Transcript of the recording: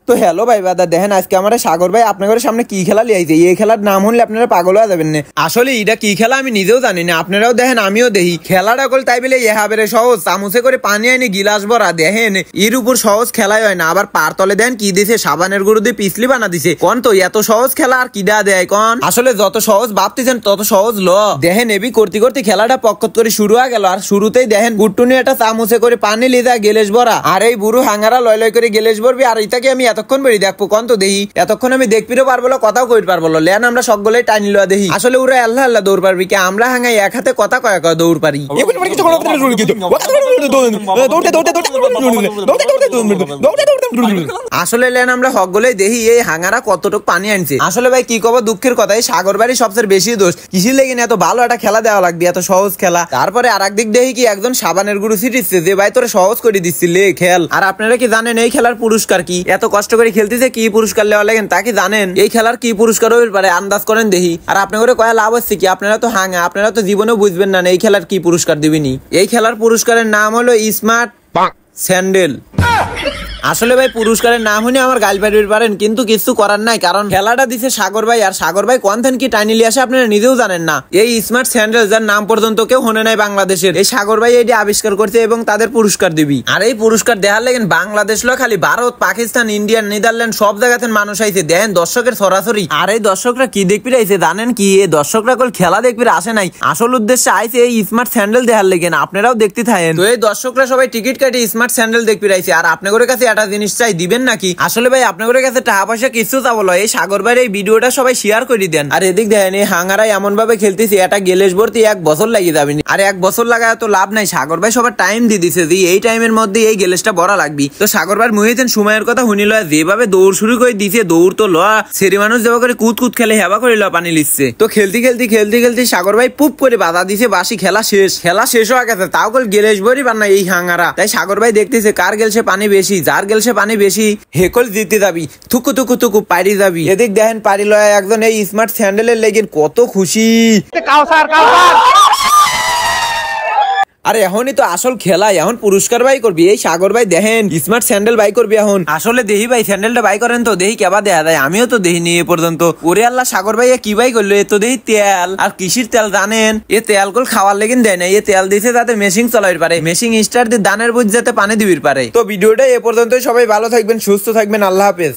তো হ্যালো ভাই বাদা দেখেন আজকে আমার সাগর ভাই আপনাদের সামনে কি খেলা লিয়াইছে। এই খেলার নাম হলে আপনারা পাগল হয়ে যাবেন না। আসলে এটা কি খেলা আমি নিজেও জানি না, আপনারাও দেখেন আমিও দেখি। খেলাটা কল তাই বলে এহাবেরে সহজ, চামচে করে পানি আনি গিলাস ভরা দেখেন এর উপর সহজ খেলাই হয় না। আবার পার তলে দেন কি দিছে, সাবানের গুঁড়ো দিয়ে পিছলি বানা দিছে। কোন তো এত সহজ খেলা আর কিডা দেয় কোন? আসলে যত সহজ ভাবতেছেন তত সহজ ল। দেখেন এবি করতে করতে খেলাটা পক্কত করে শুরু হয়ে গেল। আর শুরুতেই দেখেন গুট্টুনি একটা চামচে করে পানি লিদা গেলেস ভরা, আর এই বুড়ো হাঙ্গারা লয় লয় করে গেলেস ভরবি। আর এটাকে আমি এতক্ষণ বেরি দেখবো কোন তো দেখি, এতক্ষণ আমি দেখপিরও পারবো না, কথাও কইতে পারবো না। লেন আমরা সকলেই টাইনি লওয়া দেখি। আসলে ওরা আল্লাহ আল্লাহ দৌড় পারবি কি, আমরা হাঙ্গাই এক হাতে কথা কয়া কয়া দৌড় পারি। আসলে লেন আমরা সকলেই দেখি এই হাঙ্গারা কতটুকু পানি আনছে। আসলে ভাই কি কব দুঃখের কথা, এই সাগর বাড়ি সবচেয়ে বেশি দোষ। কিসির লেগে এত ভালো একটা খেলা দেওয়া লাগবে, এত সহজ খেলা। তারপরে আর একদিক দেখি কি একজন সাবানের গুঁড়ো ছিটিচ্ছে যে ভাই তোরা সহজ করে দিচ্ছিল খেল। আর আপনারা কি জানেন এই খেলার পুরস্কার কি? এত কষ্ট করে খেলতেছে কি পুরস্কার লেওয়া লাগেন তা কি জানেন? এই খেলার কি পুরস্কার হইতে পারে আন্দাজ করেন দেখি। আর আপনাদের কয়া লাভ হচ্ছে কি? আপনারা তো হাঙ্গা, আপনারা তো জীবনেও বুঝবেন না এই খেলার কি পুরস্কার দিবিনি। এই খেলার পুরস্কারের নাম হলো স্মার্ট স্যান্ডেল। আসলে ভাই পুরস্কারের নাম শুনে আমার গাল পাড়িয়ে পারেন, কিন্তু কিছু করার নাই, কারণ খেলাটা দিছে সাগর ভাই। আর সাগর ভাই কনথেন কি টাইনি লিয়ে আসে আপনারা নিজেও জানেন না। এই স্মার্ট স্যান্ডেল যার নাম পর্যন্ত কেউ শুনে নাই বাংলাদেশের, এই সাগর ভাই এটি আবিষ্কার করছে এবং তাদের পুরস্কার দিবি। আর এই পুরস্কার দেওয়ার লেগেন বাংলাদেশ লো খালি ভারত, পাকিস্তান, ইন্ডিয়া, নেদারল্যান্ড সব জায়গাতে মানুষ আইছে। দেন দর্শকের সরাসরি। আর এই দর্শকরা কি দেখবি আইছে জানেন কি? এই দর্শকরা কল খেলা দেখবি আসে নাই, আসল উদ্দেশ্যে আইছে এই স্মার্ট স্যান্ডেল দেওয়ার লেগেন। আপনারাও দেখতে থাকেন। তো এই দর্শকরা সবাই টিকিট কাটি স্মার্ট স্যান্ডেল দেখবি আইছে। আর আপনাদের কাছে একটা জিনিস চাই, দিবেন নাকি? আসলে ভাই আপনাদের কাছে টাকা পয়সা কিছু চাবো না, এই সাগর ভাইয়ের এই ভিডিওটা সবাই শেয়ার করে দেন। আর এদিক দেখেন এই হাঙ্গারাই এমন ভাবে খেলতেছি এটা গেলেস ভর্তি 1 বছর লাগিয়ে যাবে। আর 1 বছর লাগায় তো লাভ নাই, সাগর ভাই সবার টাইম দিয়ে দিছে যে এই টাইমের মধ্যে এই গেলেসটা ভরা লাগবে। তো সাগর ভাই মুহিতেন সময়ের কথা শুনি লয়, যেভাবে দৌড় শুরু করে দিছে দৌড় তো লয়া সেরি মানুষ যেভাবে করে কুদ কুদ খেলে হেবা করে লয়া পানি লিখছে। তো খেলতে খেলতে খেলতে খেলতে সাগর ভাই পুপ করে বাধা দিছে, বাসি খেলা শেষ। খেলা শেষ হয়ে গেছে, তাও কল গেলেস ভরি বানা এই হাঙ্গারা। তাই সাগর ভাই দেখতেছে কার গেলছে পানি বেশি, যার গেলছে পানি বেশি হেকল জিতে যাবি, থুকু থুকু থুকু পারি যাবি। এদিক দেখেন পারি লয় একজন এই স্মার্ট স্যান্ডেলের লেগেন কত খুশি। আরে এখনই তো আসল খেলা, এখন পুরস্কার বাই করবি। এই সাগর ভাই দেখেন স্মার্ট স্যান্ডেল বাই করবি এখন। আসলে দেহি ভাই স্যান্ডেলটা বাই করেন তো দেহি কেবা দেয়া যায়, আমিও তো দেখিনি এ পর্যন্ত। ওরে আল্লাহ সাগর ভাই কি বাই করলো? এ তো দেহি তেল। আর কিসির তেল জানেন? এ তেল কল খাওয়ার লেগেন দেয় না, এ তেল দিছে যাতে মেশিন চলাইতে পারে, মেশিন স্টার্ট দিয়ে দানের বুঝ যাতে পানি দিবির পারে। তো ভিডিওটা এ পর্যন্তই। সবাই ভালো থাকবেন, সুস্থ থাকবেন, আল্লাহ হাফেজ।